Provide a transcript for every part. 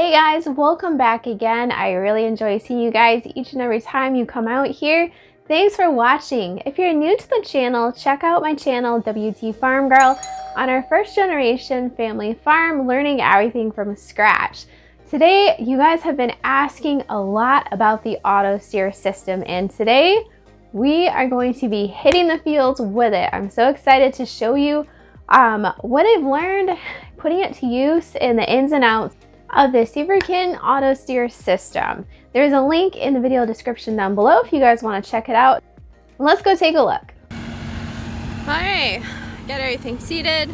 Hey guys, welcome back again. I really enjoy seeing you guys each and every time you come out here. Thanks for watching. If you're new to the channel, check out my channel, WT Farm Girl, on our first generation family farm, learning everything from scratch. Today, you guys have been asking a lot about the Auto Steer system, and today we are going to be hitting the fields with it. I'm so excited to show you what I've learned, putting it to use in the ins and outs of the Sveaverken Auto Steer System. There's a link in the video description down below if you guys want to check it out. Let's go take a look. Alright, got everything seeded.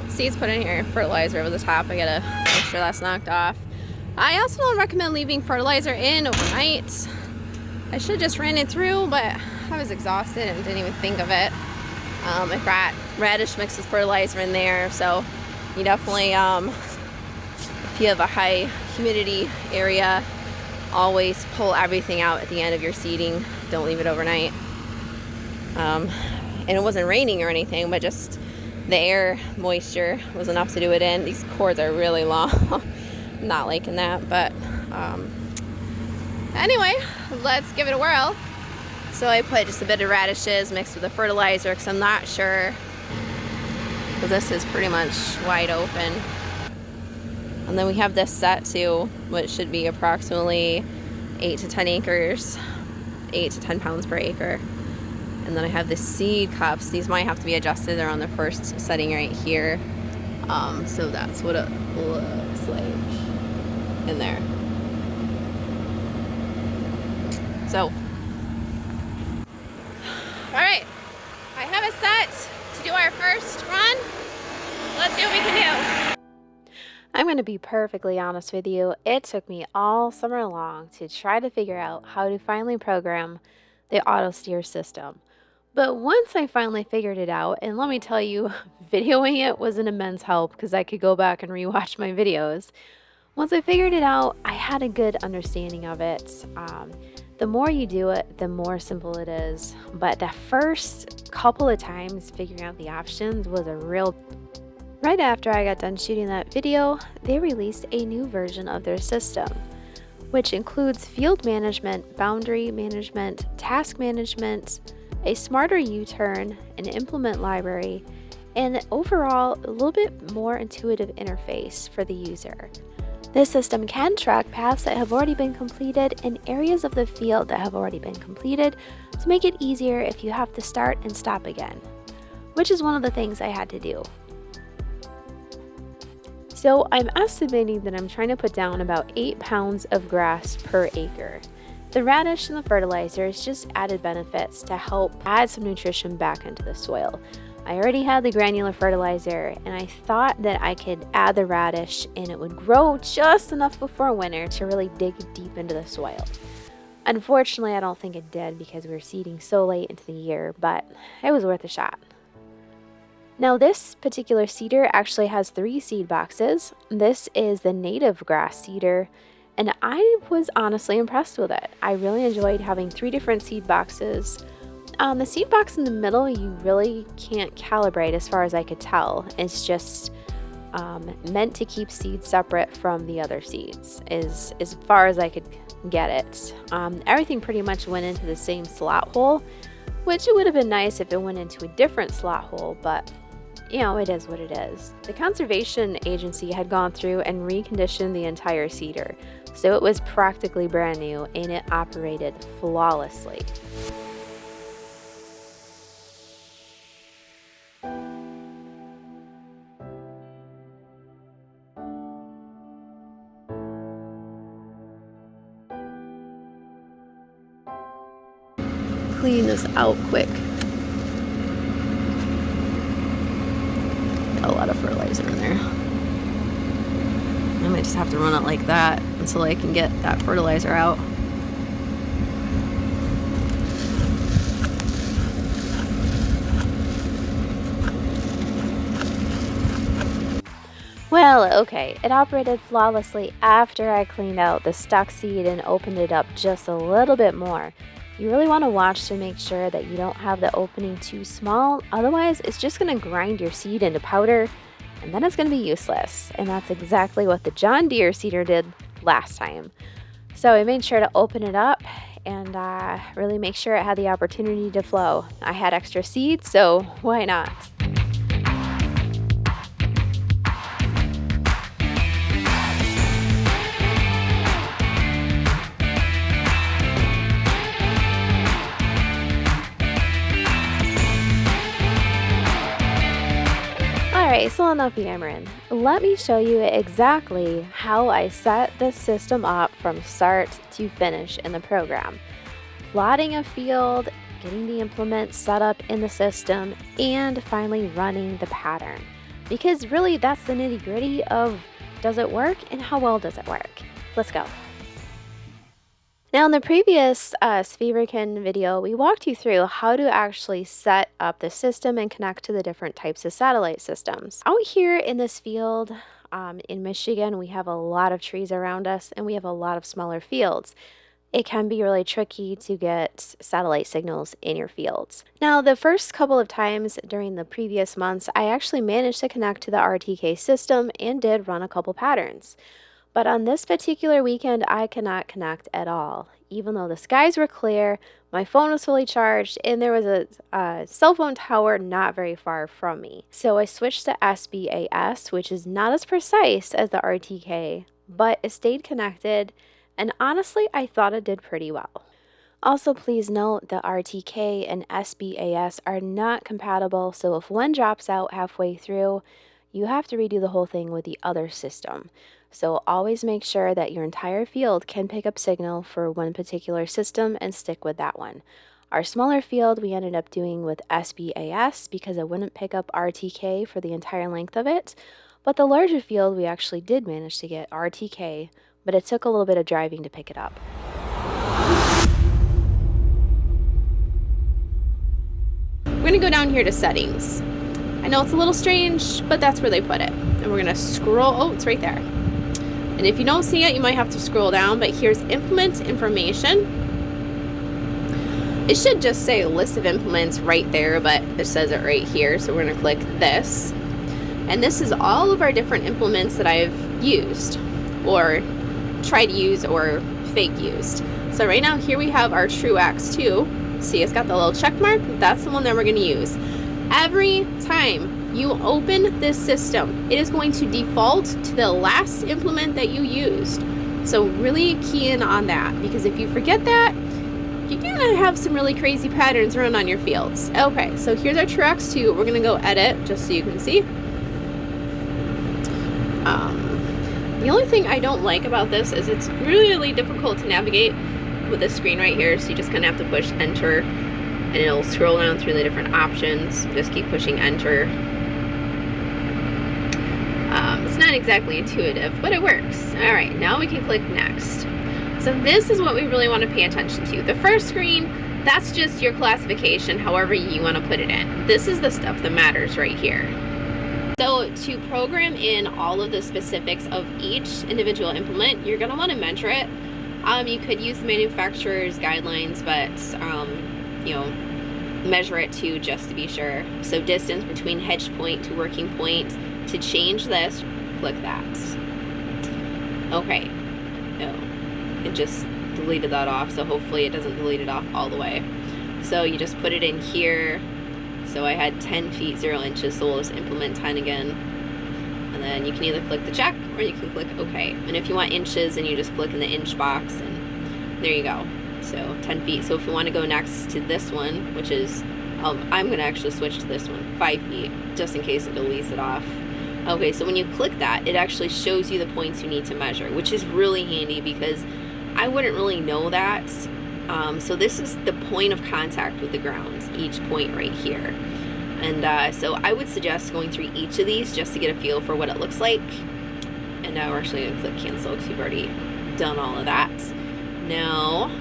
Seeds put in here, fertilizer over the top. I gotta make sure that's knocked off. I also don't recommend leaving fertilizer in overnight. I should have just ran it through, but I was exhausted and didn't even think of it. I've got radish mixed with fertilizer in there, so you definitely if you have a high humidity area, always pull everything out at the end of your seeding. Don't leave it overnight. And it wasn't raining or anything, but just the air moisture was enough to do it in. These cords are really long. I'm not liking that, but anyway, let's give it a whirl. So I put just a bit of radishes mixed with the fertilizer because I'm not sure, because this is pretty much wide open. And then we have this set to what should be approximately 8 to 10 acres, 8 to 10 pounds per acre. And then I have the seed cups. These might have to be adjusted. They're on the first setting right here. So that's what it looks like in there. So, all right, I have it set to do our first run. Let's see what we can do. I'm going to be perfectly honest with you. It took me all summer long to try to figure out how to finally program the Auto Steer system. But once I finally figured it out, and let me tell you, videoing it was an immense help because I could go back and rewatch my videos. Once I figured it out, I had a good understanding of it. The more you do it, the more simple it is. But the first couple of times figuring out the options was a real. Right after I got done shooting that video, they released a new version of their system, which includes field management, boundary management, task management, a smarter U-turn, an implement library, and overall a little bit more intuitive interface for the user. This system can track paths that have already been completed and areas of the field that have already been completed to make it easier if you have to start and stop again, which is one of the things I had to do. So I'm estimating that I'm trying to put down about 8 pounds of grass per acre. The radish and the fertilizer is just added benefits to help add some nutrition back into the soil. I already had the granular fertilizer, and I thought that I could add the radish and it would grow just enough before winter to really dig deep into the soil. Unfortunately, I don't think it did because we were seeding so late into the year, but it was worth a shot. Now this particular seeder actually has 3 seed boxes. This is the native grass seeder, and I was honestly impressed with it. I really enjoyed having 3 different seed boxes. The seed box in the middle you really can't calibrate as far as I could tell. It's just meant to keep seeds separate from the other seeds as far as I could get it. Everything pretty much went into the same slot hole, which it would have been nice if it went into a different slot hole, but you know, it is what it is. The conservation agency had gone through and reconditioned the entire seeder, so it was practically brand new and it operated flawlessly. Clean this out quick. A lot of fertilizer in there. I might just have to run it like that until I can get that fertilizer out. Well, okay, it operated flawlessly after I cleaned out the stuck seed and opened it up just a little bit more. You really want to watch to make sure that you don't have the opening too small, otherwise it's just going to grind your seed into powder and then it's going to be useless. And that's exactly what the John Deere seeder did last time. So I made sure to open it up and really make sure it had the opportunity to flow. I had extra seed, so why not? Alright, so enough yammering. Let me show you exactly how I set this system up from start to finish in the program. Plotting a field, getting the implement set up in the system, and finally running the pattern. Because really that's the nitty-gritty of does it work and how well does it work. Let's go. Now in the previous Sveaverken video, we walked you through how to actually set up the system and connect to the different types of satellite systems. Out here in this field in Michigan, we have a lot of trees around us and we have a lot of smaller fields. It can be really tricky to get satellite signals in your fields. Now the first couple of times during the previous months, I actually managed to connect to the RTK system and did run a couple patterns. But on this particular weekend, I cannot connect at all. Even though the skies were clear, my phone was fully charged, and there was a cell phone tower not very far from me. So I switched to SBAS, which is not as precise as the RTK, but it stayed connected, and honestly, I thought it did pretty well. Also, please note that RTK and SBAS are not compatible, so if one drops out halfway through, you have to redo the whole thing with the other system. So always make sure that your entire field can pick up signal for one particular system and stick with that one. Our smaller field we ended up doing with SBAS because it wouldn't pick up RTK for the entire length of it, but the larger field we actually did manage to get RTK, but it took a little bit of driving to pick it up. We're going to go down here to settings. I know it's a little strange, but that's where they put it. And we're going to scroll, oh, it's right there. And if you don't see it, you might have to scroll down, but here's implement information. It should just say list of implements right there, but it says it right here. So we're going to click this. And this is all of our different implements that I've used or tried to use or fake used. So right now here we have our Truax2. See, it's got the little check mark. That's the one that we're going to use. Every time you open this system, it is going to default to the last implement that you used. So really key in on that, because if you forget that, you're gonna have some really crazy patterns run on your fields. Okay, so here's our Truax2. We're gonna go edit just so you can see. The only thing I don't like about this is it's really difficult to navigate with this screen right here. So you just kind of have to push enter and it'll scroll down through the different options. Just keep pushing enter. It's not exactly intuitive, but it works. All right, now we can click next. So this is what we really want to pay attention to. The first screen, that's just your classification, however you want to put it in. This is the stuff that matters right here. So to program in all of the specifics of each individual implement, you're going to want to measure it. You could use the manufacturer's guidelines, but you know, measure it too just to be sure. So distance between hedge point to working point. To change this, click that. Okay. Oh, it just deleted that off, so hopefully it doesn't delete it off all the way. So you just put it in here. So I had 10 feet 0 inches, so we'll just implement 10 again. And then you can either click the check or you can click OK. And if you want inches, then you just click in the inch box, and there you go. So 10 feet. So if you want to go next to this one, which is, I'm going to actually switch to this one, 5 feet, just in case it deletes it off. Okay, so when you click that, it actually shows you the points you need to measure, which is really handy because I wouldn't really know that. So this is the point of contact with the ground, each point right here. And so I would suggest going through each of these just to get a feel for what it looks like. And now we're actually going to click cancel because we've already done all of that. Now,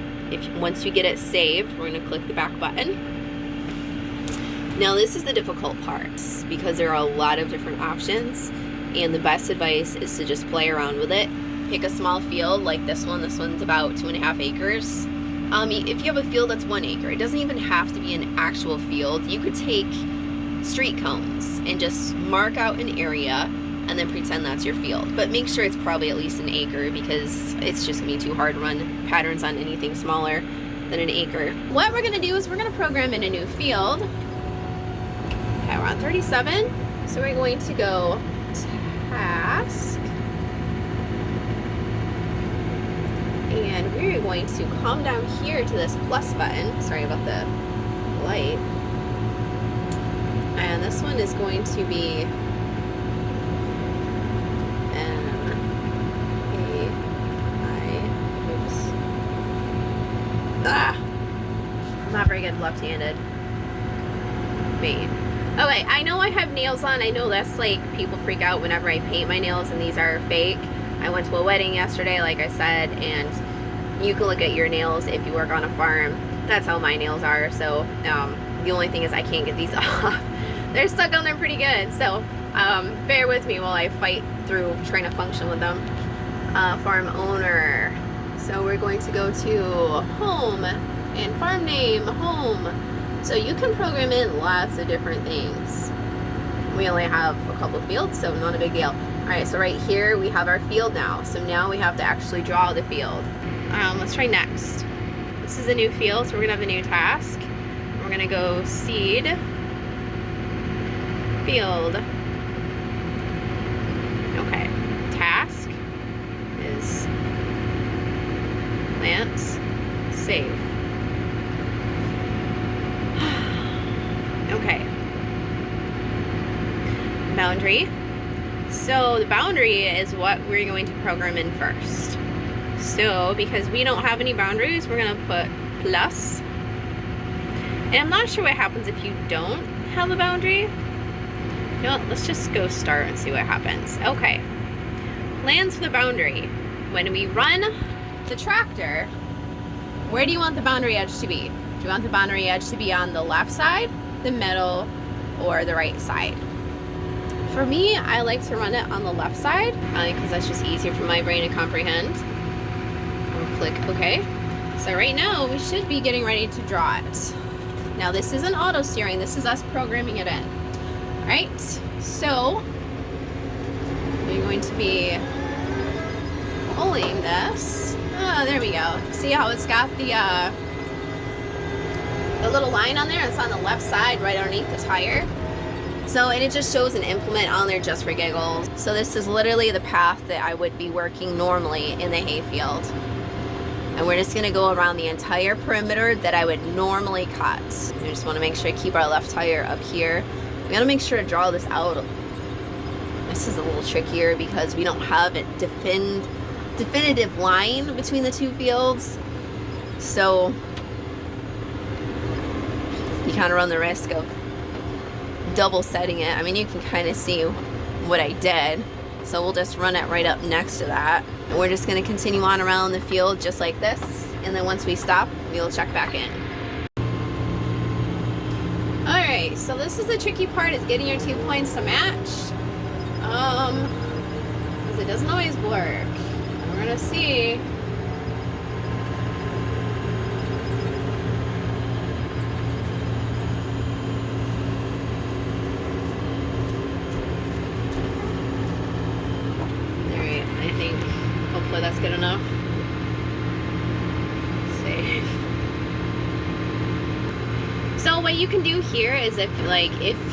once you get it saved, we're going to click the back button. Now this is the difficult part because there are a lot of different options, and the best advice is to just play around with it. Pick a small field like this one. This one's about 2.5 acres. If you have a field that's 1 acre, it doesn't even have to be an actual field. You could take street cones and just mark out an area and then pretend that's your field. But make sure it's probably at least an acre, because it's just gonna be too hard to run patterns on anything smaller than an acre. What we're gonna do is we're gonna program in a new field. Okay, we're on 37. So we're going to go task. And we're going to come down here to this plus button. Sorry about the light. And this one is going to be I'm not very good left-handed. Wait. Okay, I know I have nails on. I know that's like, people freak out whenever I paint my nails, and these are fake. I went to a wedding yesterday, like I said, and you can look at your nails if you work on a farm. That's how my nails are. So the only thing is I can't get these off. They're stuck on there pretty good. So bear with me while I fight through trying to function with them. Farm owner. So we're going to go to home and farm name, home. So you can program in lots of different things. We only have a couple fields, so not a big deal. All right, so right here we have our field now. So now we have to actually draw the field. Let's try next. This is a new field, so we're gonna have a new task. We're gonna go seed, field. Okay, task is plants, save. Okay. Boundary. So the boundary is what we're going to program in first. So because we don't have any boundaries, we're going to put plus. And I'm not sure what happens if you don't have a boundary. You know what? Let's just go start and see what happens. Okay. Plans for the boundary. When we run the tractor, where do you want the boundary edge to be? Do you want the boundary edge to be on the left side, the middle, or the right side? For me, I like to run it on the left side because that's just easier for my brain to comprehend. I'll click OK. So right now we should be getting ready to draw it. Now this isn't auto steering, this is us programming it in. Alright, so we're going to be pulling this. Oh, there we go. See how it's got the little line on there? It's on the left side, right underneath the tire. So, and it just shows an implement on there just for giggles. So this is literally the path that I would be working normally in the hayfield. And we're just gonna go around the entire perimeter that I would normally cut. We just wanna make sure to keep our left tire up here. We gotta make sure to draw this out. This is a little trickier because we don't have a definitive line between the two fields. So you kind of run the risk of double setting it. I mean, you can kind of see what I did. So we'll just run it right up next to that. And we're just gonna continue on around the field just like this. And then once we stop, we'll check back in. All right, so this is the tricky part, is getting your 2 points to match. Because it doesn't always work. We're gonna see. Hopefully that's good enough. Save. So what you can do here is if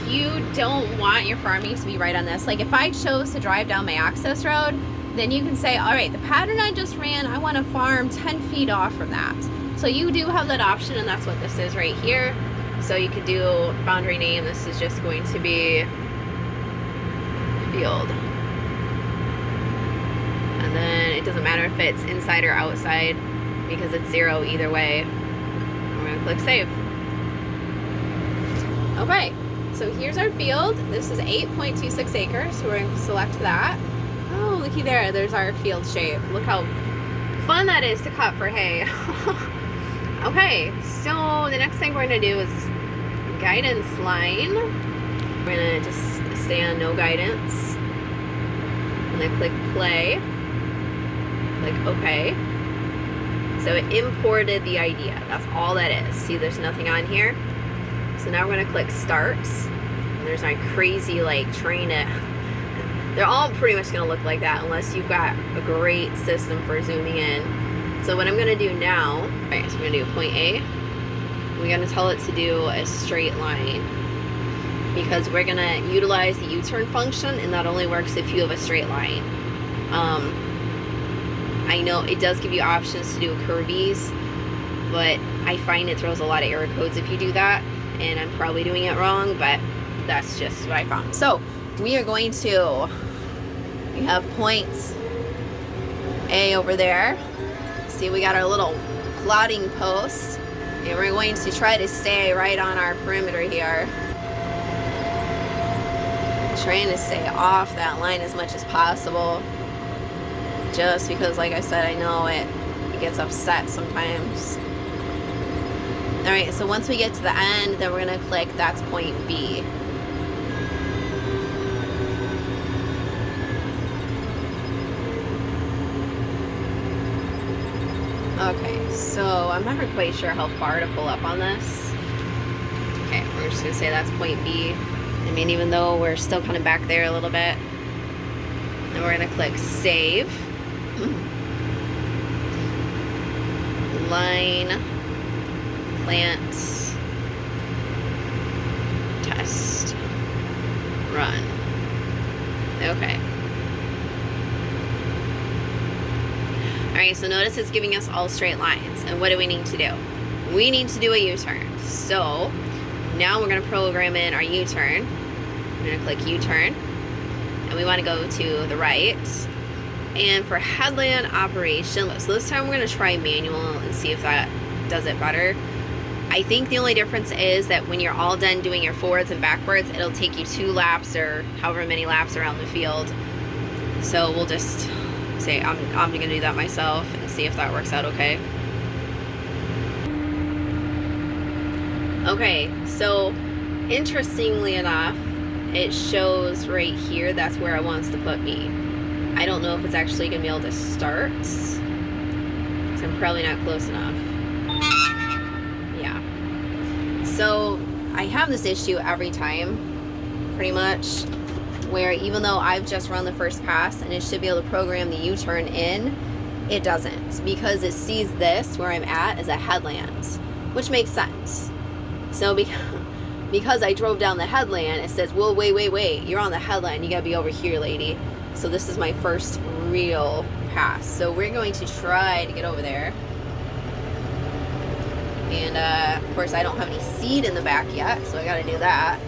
you don't want your farming to be right on this, like if I chose to drive down my access road, then you can say, all right, the pattern I just ran, I want to farm 10 feet off from that. So you do have that option, and that's what this is right here. So you could do boundary name. This is just going to be field. And then it doesn't matter if it's inside or outside because it's 0 either way. We're gonna click save. Okay, so here's our field. This is 8.26 acres, so we're gonna select that. Oh, looky there, there's our field shape. Look how fun that is to cut for hay. Okay, so the next thing we're gonna do is guidance line. We're gonna just stay on no guidance. And then click play. Click OK. So it imported the idea. That's all that is. See, there's nothing on here. So now we're going to click start. And there's my crazy like train it. They're all pretty much gonna look like that unless you've got a great system for zooming in. So what I'm gonna do now, alright, so we're gonna do point A. We're gonna tell it to do a straight line because we're gonna utilize the U-turn function, and that only works if you have a straight line. I know it does give you options to do curvies, but I find it throws a lot of error codes if you do that, and I'm probably doing it wrong, but that's just what I found. So we are going to, we have points A over there. See, we got our little plotting post, and we're going to try to stay right on our perimeter here. Trying to stay off that line as much as possible, just because, like I said, I know it gets upset sometimes. Alright, so once we get to the end, then we're going to click that's point B. Okay, so I'm never quite sure how far to pull up on this. Okay, we're just going to say that's point B. I mean, even though we're still kind of back there a little bit. And we're going to click save. Line, plant, test, run. Okay. Alright, so notice it's giving us all straight lines. And what do we need to do? We need to do a U-turn. So now we're going to program in our U-turn. I'm going to click U-turn. And we want to go to the right. And for headland operation, so this time we're going to try manual and see if that does it better. I think the only difference is that when you're all done doing your forwards and backwards, it'll take you 2 laps or however many laps around the field. So we'll just say I'm going to do that myself and see if that works out okay. Okay, so interestingly enough, it shows right here that's where it wants to put me. I don't know if it's actually going to be able to start, because I'm probably not close enough. Yeah. So I have this issue every time, pretty much, where even though I've just run the first pass and it should be able to program the U-turn in, it doesn't, because it sees this where I'm at as a headland, which makes sense. So because I drove down the headland, it says, well, wait, you're on the headland, you gotta be over here, lady. So this is my first real pass. So we're going to try to get over there. And of course I don't have any seed in the back yet, so I gotta do that.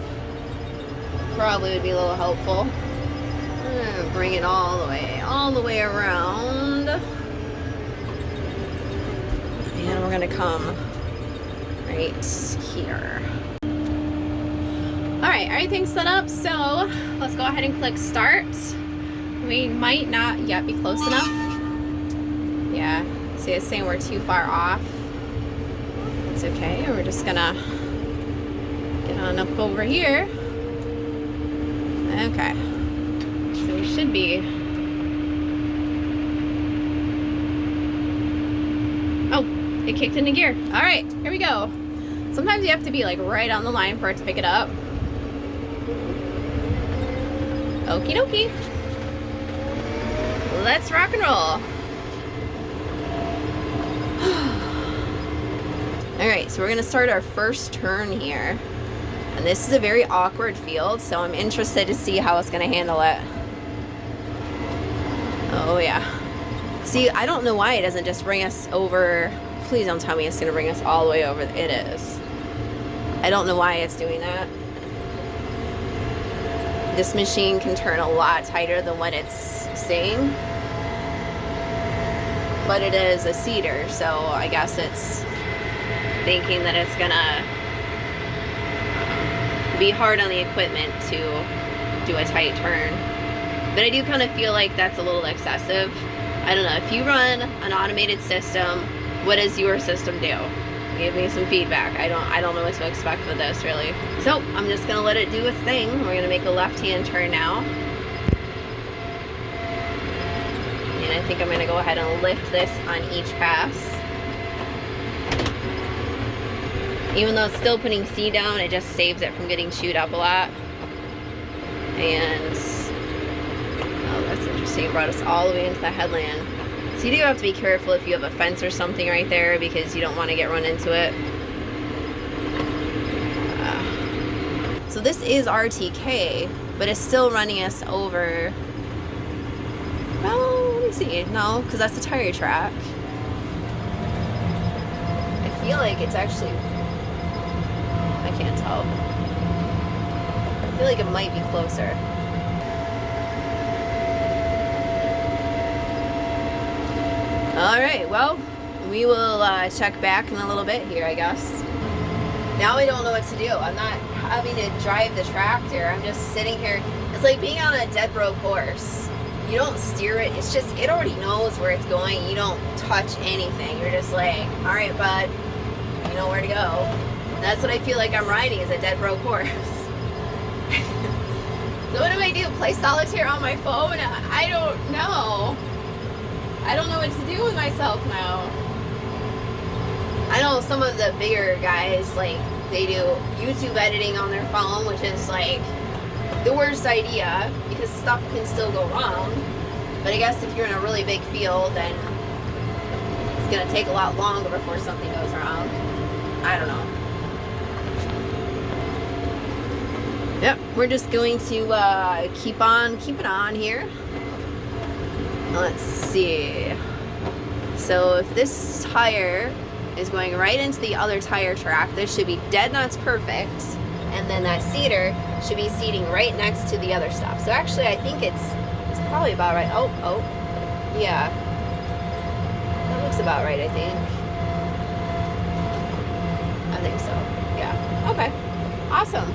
Probably would be a little helpful. Bring it all the way around. And we're gonna come right here. Alright, everything's set up, so let's go ahead and click start. We might not yet be close enough. Yeah, see it's saying we're too far off. It's okay, we're just gonna get on up over here. Okay, so we should be. Oh, it kicked into gear. Alright, here we go. Sometimes you have to be like right on the line for it to pick it up. Okie dokie. Let's rock and roll. Alright, so we're going to start our first turn here. And this is a very awkward field, so I'm interested to see how it's going to handle it. Oh yeah. See, I don't know why it doesn't just bring us over. Please don't tell me it's going to bring us all the way over. It is. I don't know why it's doing that. This machine can turn a lot tighter than what it's saying. But it is a seeder, so I guess it's thinking that it's gonna be hard on the equipment to do a tight turn. But I do kind of feel like that's a little excessive. I don't know, if you run an automated system, what does your system do? Give me some feedback. I don't know what to expect with this, really. So I'm just gonna let it do its thing. We're gonna make a left-hand turn now. And I think I'm gonna go ahead and lift this on each pass. Even though it's still putting C down, it just saves it from getting chewed up a lot. And oh, that's interesting. It brought us all the way into the headland. So you do have to be careful if you have a fence or something right there because you don't want to get run into it. So this is RTK, but it's still running us over. Well, let me see. No, because that's the tire track. I feel like it's actually, I can't tell. I feel like it might be closer. All right, well, we will check back in a little bit here, I guess. Now I don't know what to do. I'm not having to drive the tractor. I'm just sitting here. It's like being on a dead broke horse. You don't steer it. It's just, it already knows where it's going. You don't touch anything. You're just like, all right, bud, you know where to go. And that's what I feel like I'm riding, is a dead broke horse. So what do I do? Play solitaire on my phone? I don't know. I don't know what to do with myself now. I know some of the bigger guys, like, they do YouTube editing on their phone, which is like the worst idea because stuff can still go wrong. But I guess if you're in a really big field, then it's gonna take a lot longer before something goes wrong. I don't know. Yep, we're just going to keep on keeping on here. Let's see. So if this tire is going right into the other tire track, this should be dead nuts perfect, and then that seater should be seating right next to the other stuff. So actually I think it's probably about right. Oh, yeah, that looks about right. I think so. Yeah, okay, awesome.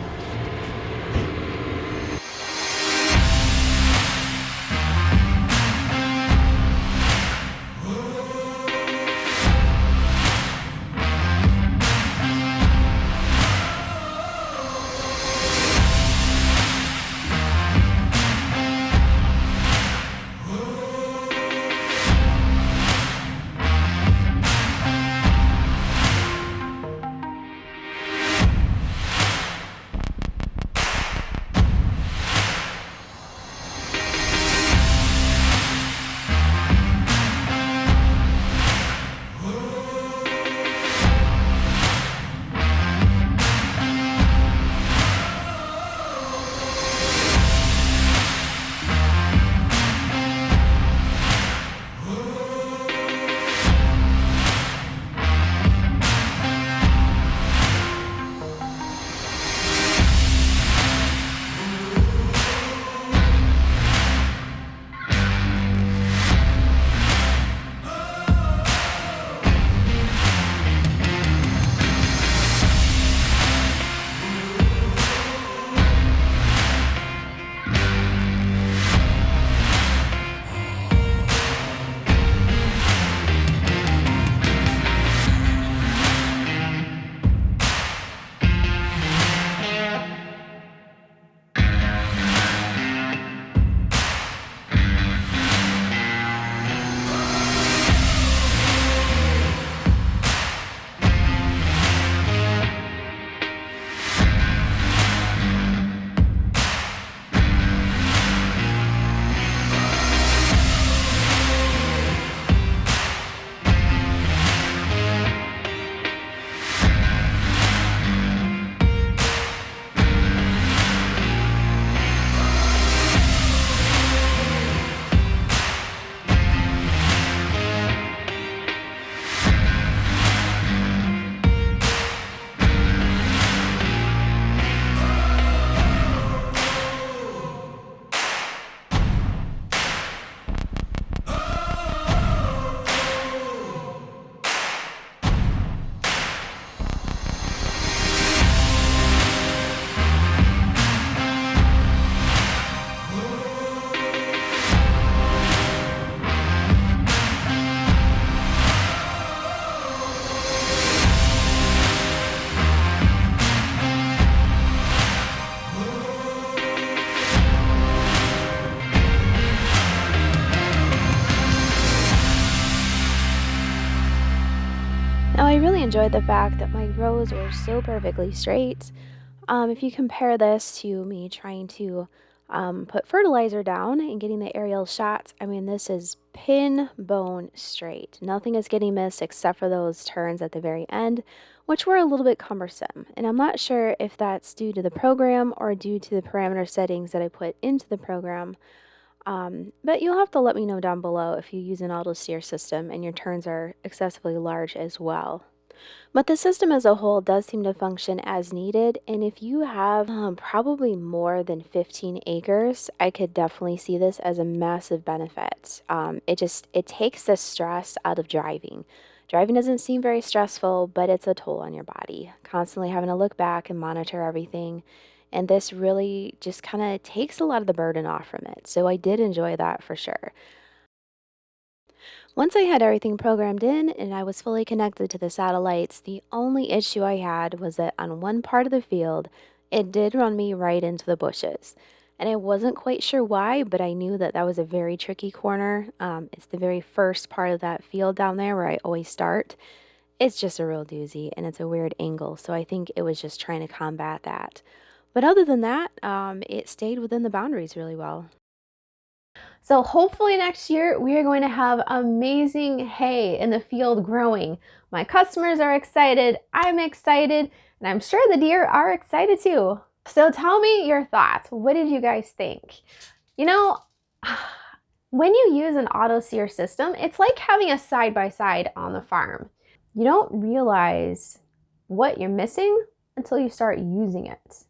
Now, I really enjoyed the fact that my rows were so perfectly straight. If you compare this to me trying to put fertilizer down and getting the aerial shots. I mean, this is pin bone straight. Nothing is getting missed except for those turns at the very end, which were a little bit cumbersome. And I'm not sure if that's due to the program or due to the parameter settings that I put into the program. But you'll have to let me know down below if you use an auto steer system and your turns are excessively large as well. But the system as a whole does seem to function as needed, and if you have probably more than 15 acres, I could definitely see this as a massive benefit. It takes the stress out of driving. Driving doesn't seem very stressful, but it's a toll on your body. Constantly having to look back and monitor everything, and this really just kind of takes a lot of the burden off from it. So I did enjoy that for sure. Once I had everything programmed in and I was fully connected to the satellites, the only issue I had was that on one part of the field, it did run me right into the bushes. And I wasn't quite sure why, but I knew that that was a very tricky corner. It's the very first part of that field down there where I always start. It's just a real doozy and it's a weird angle, so I think it was just trying to combat that. But other than that, it stayed within the boundaries really well. So hopefully next year we are going to have amazing hay in the field growing. My customers are excited, I'm excited, and I'm sure the deer are excited too. So tell me your thoughts. What did you guys think? You know, when you use an auto steer system, it's like having a side-by-side on the farm. You don't realize what you're missing until you start using it.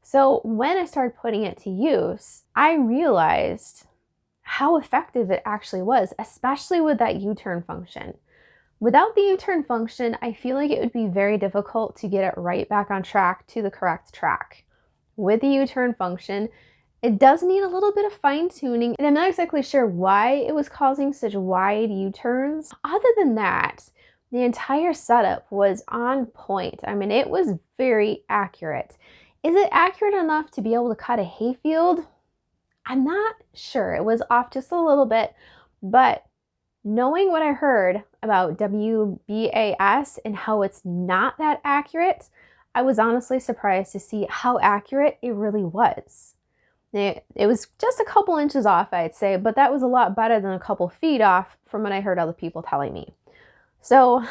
So when I started putting it to use, I realized how effective it actually was, especially with that U-turn function. Without the U-turn function, I feel like it would be very difficult to get it right back on track to the correct track. With the U-turn function, it does need a little bit of fine-tuning, and I'm not exactly sure why it was causing such wide U-turns. Other than that, the entire setup was on point. I mean, it was very accurate. Is it accurate enough to be able to cut a hayfield? I'm not sure. It was off just a little bit, but knowing what I heard about WBAS and how it's not that accurate, I was honestly surprised to see how accurate it really was. It was just a couple inches off, I'd say, but that was a lot better than a couple feet off from what I heard other people telling me. So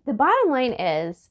the bottom line is,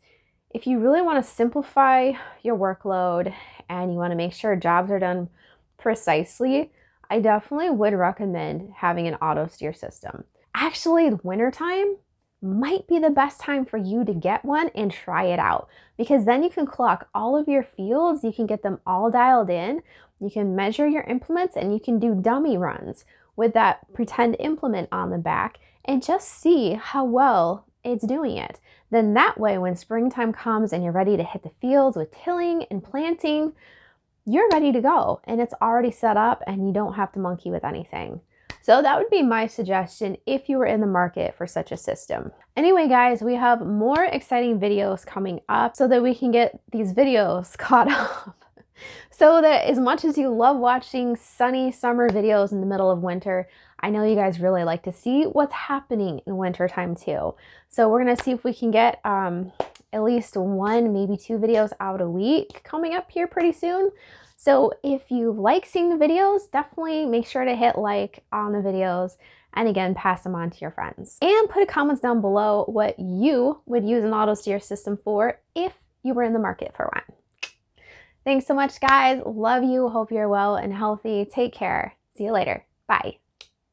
if you really want to simplify your workload and you want to make sure jobs are done precisely, I definitely would recommend having an auto steer system. Actually, wintertime might be the best time for you to get one and try it out, because then you can clock all of your fields, you can get them all dialed in, you can measure your implements, and you can do dummy runs with that pretend implement on the back and just see how well it's doing it. Then that way, when springtime comes and you're ready to hit the fields with tilling and planting, you're ready to go and it's already set up and you don't have to monkey with anything. So that would be my suggestion if you were in the market for such a system. Anyway, guys, we have more exciting videos coming up so that we can get these videos caught up. So that as much as you love watching sunny summer videos in the middle of winter, I know you guys really like to see what's happening in wintertime too. So we're gonna see if we can get at least one, maybe two videos out a week coming up here pretty soon. So if you like seeing the videos, definitely make sure to hit like on the videos and again, pass them on to your friends. And put comments down below what you would use an auto steer system for if you were in the market for one. Thanks so much, guys. Love you. Hope you're well and healthy. Take care. See you later. Bye.